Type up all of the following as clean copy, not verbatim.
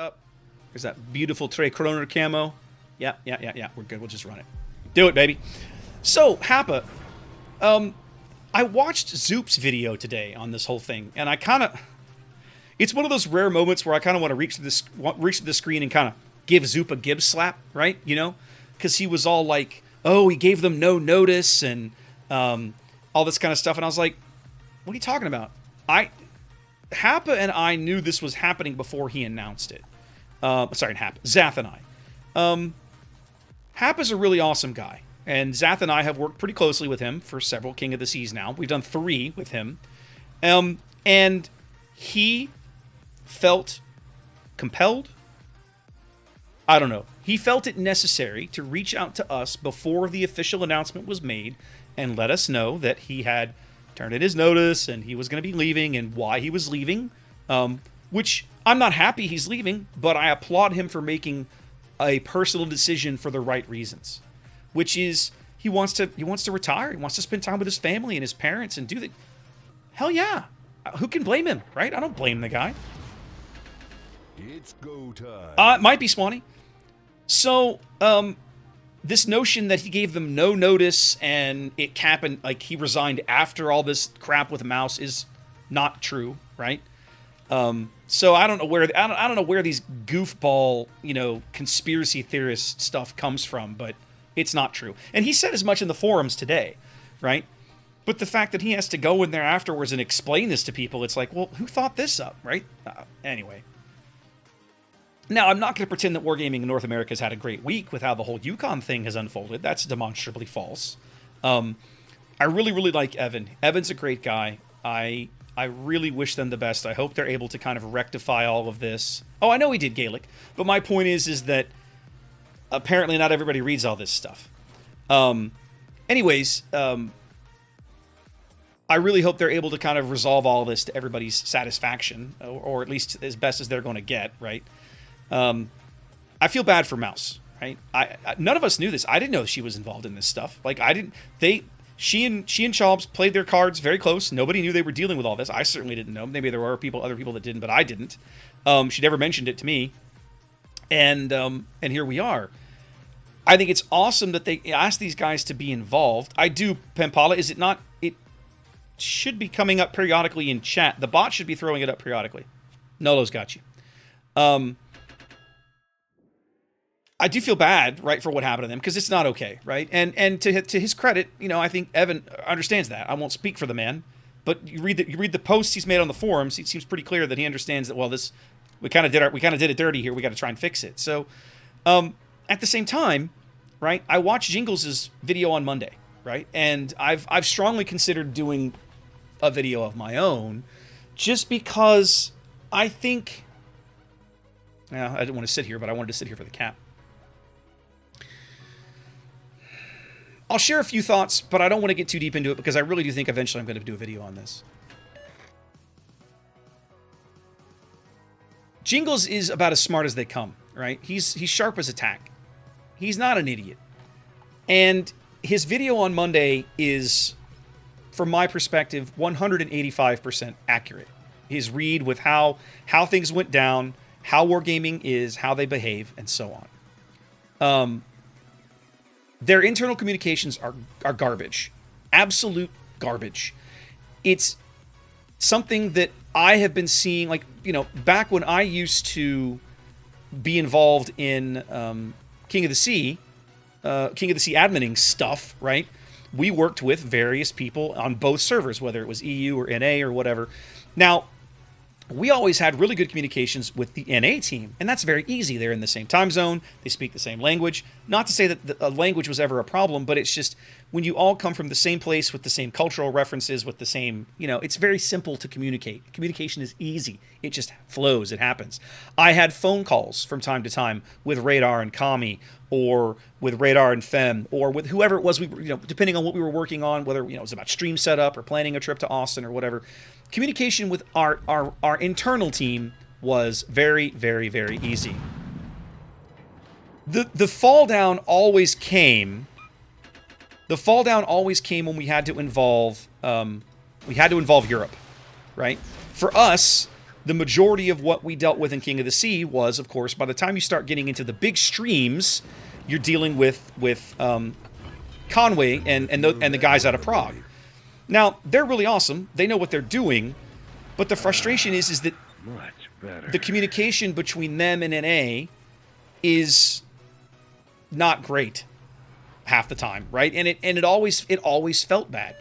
up. There's that beautiful Trey Kroner camo. Yeah. We're good. We'll just run it. Do it, baby. So, Happa, I watched Zoop's video today on this whole thing, and I kind of... It's one of those rare moments where I kind of want to reach to the screen and kind of give Zoop a Gibbs slap, right? You know? Because he was all like, oh, he gave them no notice and all this kind of stuff. And I was like, what are you talking about? Happa and I knew this was happening before he announced it. Sorry, Happa. Zath and I. Happa's a really awesome guy. And Zath and I have worked pretty closely with him for several King of the Seas now. We've done 3 with him. And he felt compelled. I don't know. He felt it necessary to reach out to us before the official announcement was made and let us know that he had turned in his notice and he was going to be leaving and why he was leaving. Which I'm not happy he's leaving, but I applaud him for making a personal decision for the right reasons. Which is he wants to retire. He wants to spend time with his family and his parents and do the... Hell yeah. Who can blame him, right? I don't blame the guy. It's go time. It might be Swanee. So, this notion that he gave them no notice and it happened, like he resigned after all this crap with Mouse is not true, right? So I don't know where I don't know where these goofball, conspiracy theorist stuff comes from, but it's not true. And he said as much in the forums today, right? But the fact that he has to go in there afterwards and explain this to people, it's like, well, who thought this up, right? Anyway. Now, I'm not going to pretend that Wargaming in North America has had a great week with how the whole Yukon thing has unfolded. That's demonstrably false. I really, really like Evan. Evan's a great guy. I really wish them the best. I hope they're able to kind of rectify all of this. Oh, I know he did Gaelic, but my point is that apparently not everybody reads all this stuff. Anyways, I really hope they're able to kind of resolve all of this to everybody's satisfaction, or at least as best as they're going to get, right? I feel bad for Mouse, right? None of us knew this. I didn't know she was involved in this stuff. Like, I didn't... She and Chobs played their cards very close. Nobody knew they were dealing with all this. I certainly didn't know. Maybe there were other people that didn't, but I didn't. She never mentioned it to me. And here we are. I think it's awesome that they asked these guys to be involved. I do, Pempala. Is it not... It should be coming up periodically in chat. The bot should be throwing it up periodically. Nolo's got you. I do feel bad, right, for what happened to them, because it's not okay, right? And to his credit, I think Evan understands that. I won't speak for the man, but you read the posts he's made on the forums. It seems pretty clear that he understands that. Well, we kind of did it dirty here. We got to try and fix it. So, at the same time, right? I watched Jingles' video on Monday, right? And I've strongly considered doing a video of my own, just because I think. I didn't want to sit here, but I wanted to sit here for the cap. I'll share a few thoughts, but I don't want to get too deep into it because I really do think eventually I'm going to do a video on this. Jingles is about as smart as they come, right? He's sharp as a tack. He's not an idiot. And his video on Monday is, from my perspective, 185% accurate. His read with how things went down, how Wargaming is, how they behave, and so on. Their internal communications are garbage. Absolute garbage. It's something that I have been seeing, like, back when I used to be involved in King of the Sea adminning stuff, right? We worked with various people on both servers, whether it was EU or NA or whatever. Now, we always had really good communications with the NA team, and that's very easy. They're in the same time zone. They speak the same language. Not to say that the language was ever a problem, but it's just when you all come from the same place with the same cultural references, with the same, it's very simple to communicate. Communication is easy. It just flows. It happens. I had phone calls from time to time with Radar and Kami, or with Radar and Fem, or with whoever it was, depending on what we were working on, whether it was about stream setup or planning a trip to Austin or whatever. Communication with our internal team was very, very, very easy. The fall down always came. The fall down always came when we had to involve Europe, right? For us, the majority of what we dealt with in King of the Sea was, of course, by the time you start getting into the big streams, you're dealing with Conway and the guys out of Prague. Now, they're really awesome. They know what they're doing, but the frustration is that the communication between them and NA is not great half the time, right? And it always felt bad.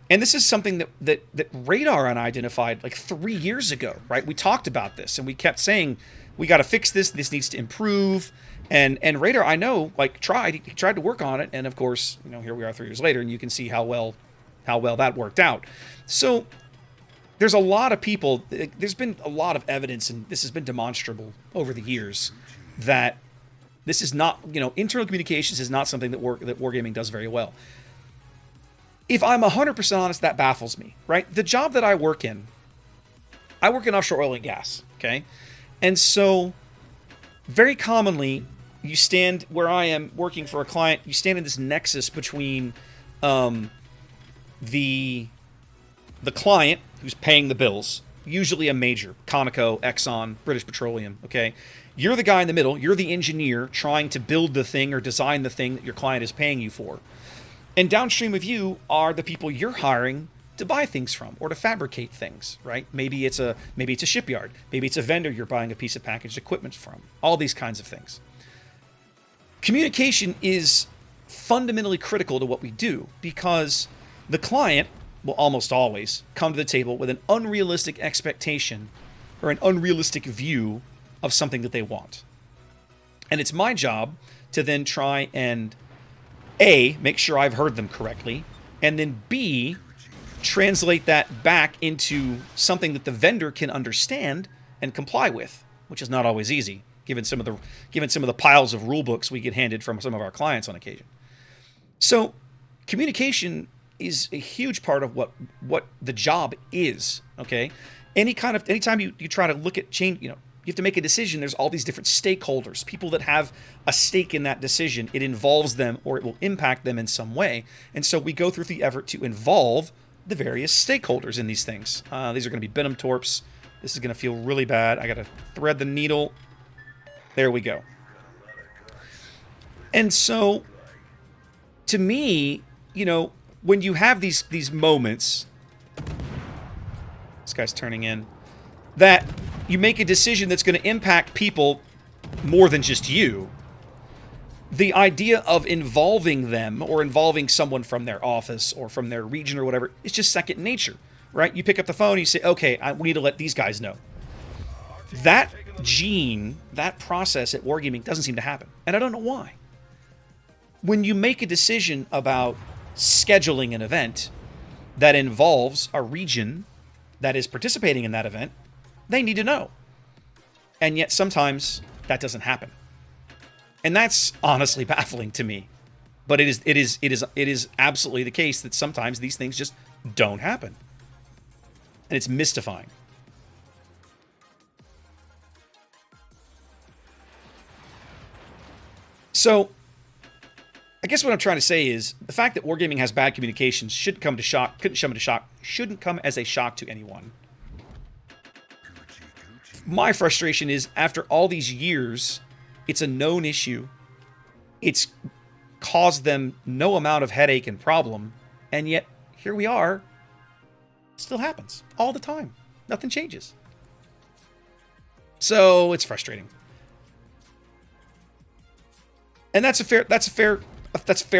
And this is something that Radar and I identified like 3 years ago, right? We talked about this and we kept saying, we got to fix this. This needs to improve. And Radar, I know, like tried to work on it. And of course, here we are 3 years later and you can see how well that worked out. So there's a lot of people, there's been a lot of evidence, and this has been demonstrable over the years, that this is not, internal communications is not something that Wargaming does very well. If I'm 100% honest, that baffles me, right? The job that I work in offshore oil and gas, okay? And so very commonly, you stand where I am working for a client, you stand in this nexus between the client who's paying the bills, usually a major, Conoco, Exxon, British Petroleum, okay? You're the guy in the middle, you're the engineer trying to build the thing or design the thing that your client is paying you for. And downstream of you are the people you're hiring to buy things from or to fabricate things, right? Maybe it's a shipyard, maybe it's a vendor you're buying a piece of packaged equipment from, all these kinds of things. Communication is fundamentally critical to what we do because the client will almost always come to the table with an unrealistic expectation or an unrealistic view of something that they want. And it's my job to then try and A, make sure I've heard them correctly, and then B, translate that back into something that the vendor can understand and comply with, which is not always easy, given some of the piles of rule books we get handed from some of our clients on occasion. So communication is a huge part of what the job is, okay? Anytime you try to look at change, you have to make a decision, there's all these different stakeholders, people that have a stake in that decision. It involves them or it will impact them in some way. And so we go through the effort to involve the various stakeholders in these things. These are going to be Benham Torps. This is going to feel really bad. I got to thread the needle. There we go. And so, to me, when you have these moments, this guy's turning in, that you make a decision that's going to impact people more than just you, the idea of involving them or involving someone from their office or from their region or whatever is just second nature, right? You pick up the phone and you say, okay, we need to let these guys know. That gene, that process at Wargaming doesn't seem to happen. And I don't know why. When you make a decision about scheduling an event that involves a region that is participating in that event, they need to know. And yet sometimes that doesn't happen. And that's honestly baffling to me. But it is absolutely the case that sometimes these things just don't happen. And it's mystifying. So, I guess what I'm trying to say is the fact that Wargaming has bad communications shouldn't come as a shock to anyone. My frustration is after all these years, it's a known issue. It's caused them no amount of headache and problem, and yet here we are. It still happens all the time. Nothing changes. So it's frustrating. And that's a fair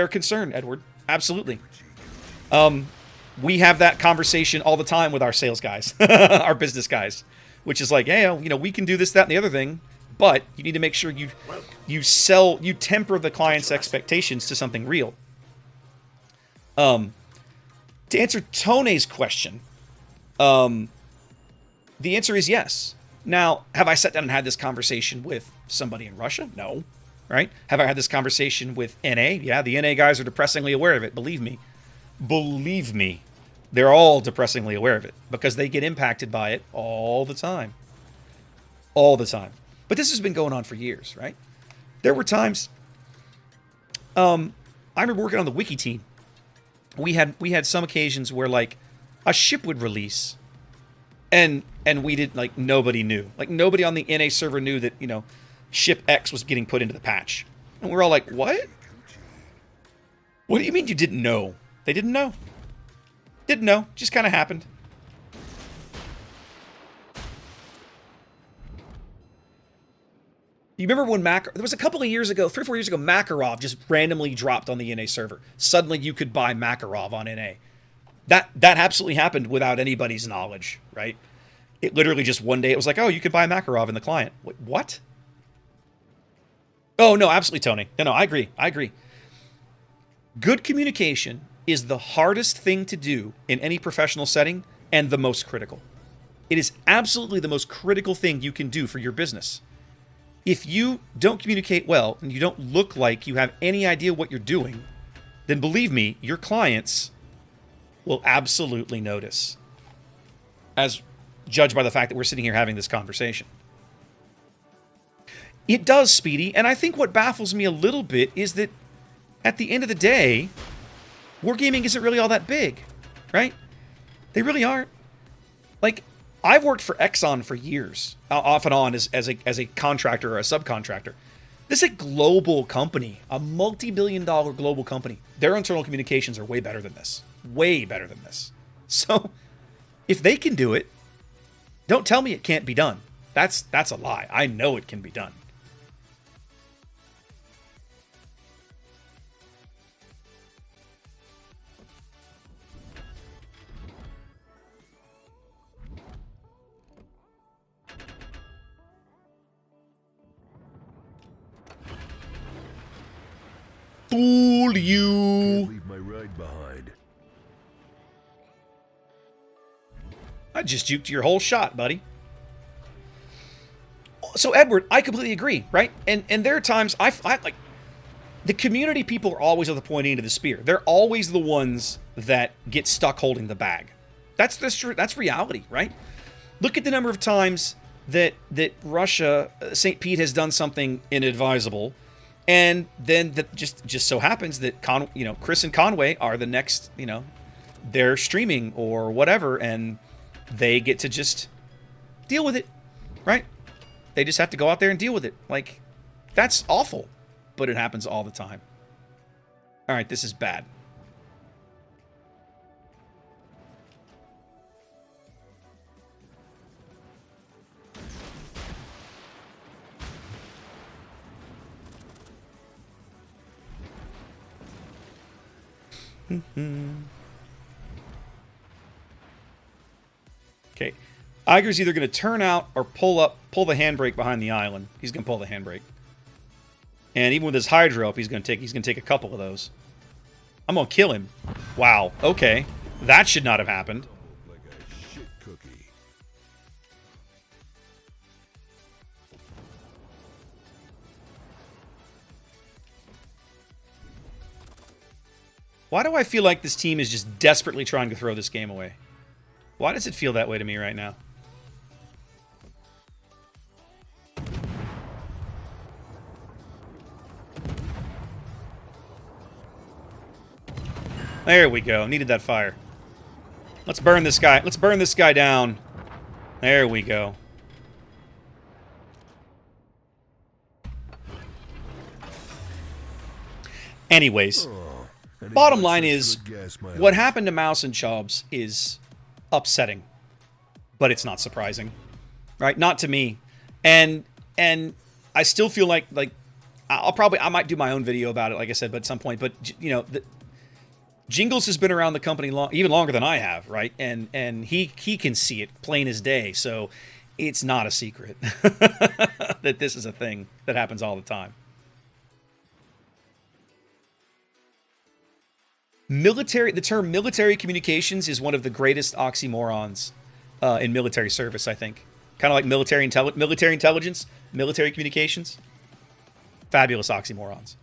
concern, Edward. Absolutely. We have that conversation all the time with our sales guys, our business guys, which is like, hey, we can do this, that, and the other thing, but you need to make sure you temper the client's expectations to something real. To answer Tone's question, the answer is yes. Now, have I sat down and had this conversation with somebody in Russia? No. Right? Have I had this conversation with NA? Yeah, the NA guys are depressingly aware of it. Believe me. Believe me. They're all depressingly aware of it because they get impacted by it all the time. All the time. But this has been going on for years, right? There were times, I remember working on the wiki team. We had some occasions where like a ship would release And we did, like, nobody knew. Like, nobody on the NA server knew that, you know, ship X was getting put into the patch. And we're all like, what? What do you mean you didn't know? They didn't know. Didn't know. Just kind of happened. You remember when there was a couple of years ago, 3 or 4 years ago, Makarov just randomly dropped on the NA server. Suddenly you could buy Makarov on NA. That absolutely happened without anybody's knowledge, right? It literally just one day, it was like, oh, you could buy Makarov in the client. Wait, what? Oh, no, absolutely, Tony. No, I agree. I agree. Good communication is the hardest thing to do in any professional setting and the most critical. It is absolutely the most critical thing you can do for your business. If you don't communicate well and you don't look like you have any idea what you're doing, then believe me, your clients will absolutely notice, as judged by the fact that we're sitting here having this conversation. It does, Speedy, and I think what baffles me a little bit is that at the end of the day, Wargaming isn't really all that big, right? They really aren't. Like, I've worked for Exxon for years, off and on as a contractor or a subcontractor. This is a global company, a multi-billion-dollar global company. Their internal communications are way better than this. Way better than this. So, if they can do it, don't tell me it can't be done. That's a lie. I know it can be done. Fool you. Can't leave my ride behind. I just juked your whole shot, buddy. So, Edward, I completely agree, right? And there are times I like the community people are always at the pointing end of the spear. They're always the ones that get stuck holding the bag. That's reality, right? Look at the number of times that Russia, St. Pete has done something inadvisable. And then just so happens that Chris and Conway are the next, they're streaming or whatever, and they get to just deal with it, right? They just have to go out there and deal with it. Like, that's awful, but it happens all the time. All right, this is bad. Okay. Iger's either going to turn out or pull the handbrake behind the island. He's going to pull the handbrake. And even with his hydro up, he's going to take a couple of those. I'm going to kill him. Wow. Okay. That should not have happened. Like a shit cookie. Why do I feel like this team is just desperately trying to throw this game away? Why does it feel that way to me right now? There we go. Needed that fire. Let's burn this guy. Let's burn this guy down. There we go. Anyways, bottom line is, what happened to Mouse and Chubbs is upsetting, but it's not surprising, right? Not to me. And I still feel like I might do my own video about it, like I said, but at some point. But Jingles has been around the company even longer than I have, right? And he can see it plain as day. So it's not a secret that this is a thing that happens all the time. The term military communications is one of the greatest oxymorons in military service, I think. Kind of like military intelligence, military communications. Fabulous oxymorons.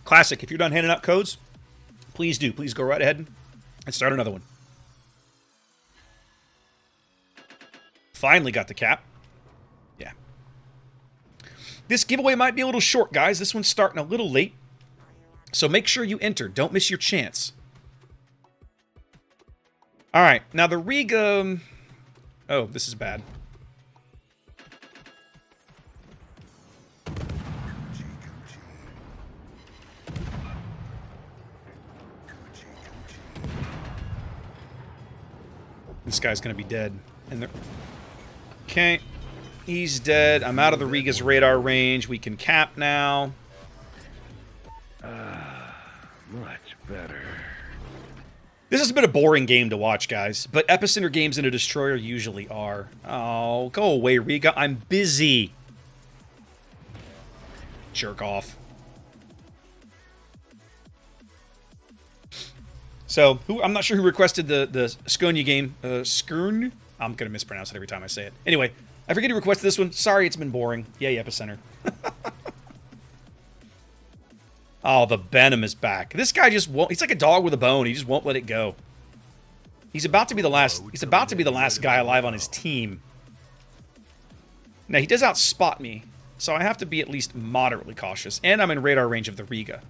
Classic. If you're done handing out codes, please do. Please go right ahead and start another one. Finally got the cap. Yeah. This giveaway might be a little short, guys. This one's starting a little late. So make sure you enter. Don't miss your chance. All right. Now the Riga... Oh, this is bad. This guy's going to be dead. And okay. He's dead. I'm out of the Riga's radar range. We can cap now. Much better. This has been a boring game to watch, guys. But Epicenter games in a destroyer usually are. Oh, go away, Riga. I'm busy. Jerk off. So, I'm not sure who requested the Skåne game. Skåne? I'm going to mispronounce it every time I say it. Anyway, I forget who requested this one. Sorry, it's been boring. Yay, Epicenter. Oh, the Venom is back. This guy just won't... He's like a dog with a bone. He just won't let it go. He's about to be the last... He's about to be the last guy alive on his team. Now, he does outspot me, so I have to be at least moderately cautious. And I'm in radar range of the Riga.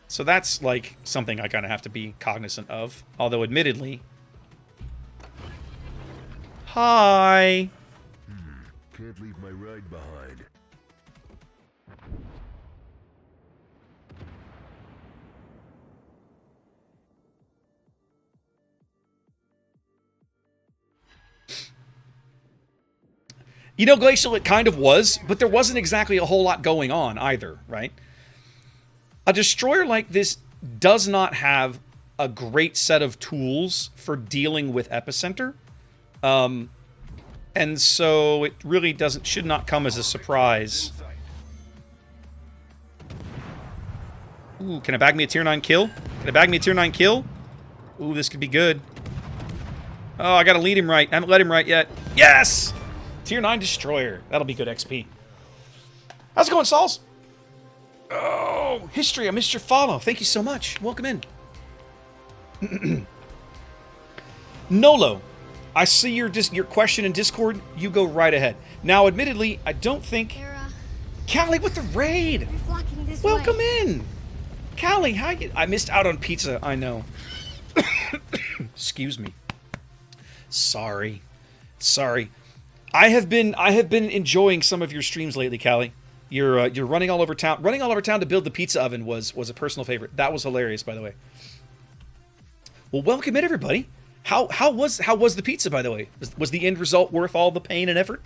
So that's, like, something I kind of have to be cognizant of. Although, admittedly... Hi! Can't leave my ride behind. You know, Glacial, it kind of was, but there wasn't exactly a whole lot going on either, right? A destroyer like this does not have a great set of tools for dealing with Epicenter. And so it really should not come as a surprise. Ooh, can I bag me a tier 9 kill? Can I bag me a tier 9 kill? Ooh, this could be good. Oh, I gotta lead him right. I haven't led him right yet. Yes! Tier 9 destroyer. That'll be good XP. How's it going, Sauls? Oh, history. I missed your follow. Thank you so much. Welcome in. Nolo. I see your question in Discord. You go right ahead. Now, admittedly, I don't think... Callie with the raid! Welcome in! Callie, how you... I missed out on pizza, I know. Excuse me. Sorry. Sorry. I have been enjoying some of your streams lately, Callie. You're running all over town. Running all over town to build the pizza oven was a personal favorite. That was hilarious, by the way. Well, welcome in, everybody. How was the pizza, by the way? Was the end result worth all the pain and effort?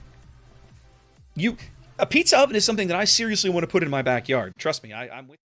A pizza oven is something that I seriously want to put in my backyard. Trust me, I'm with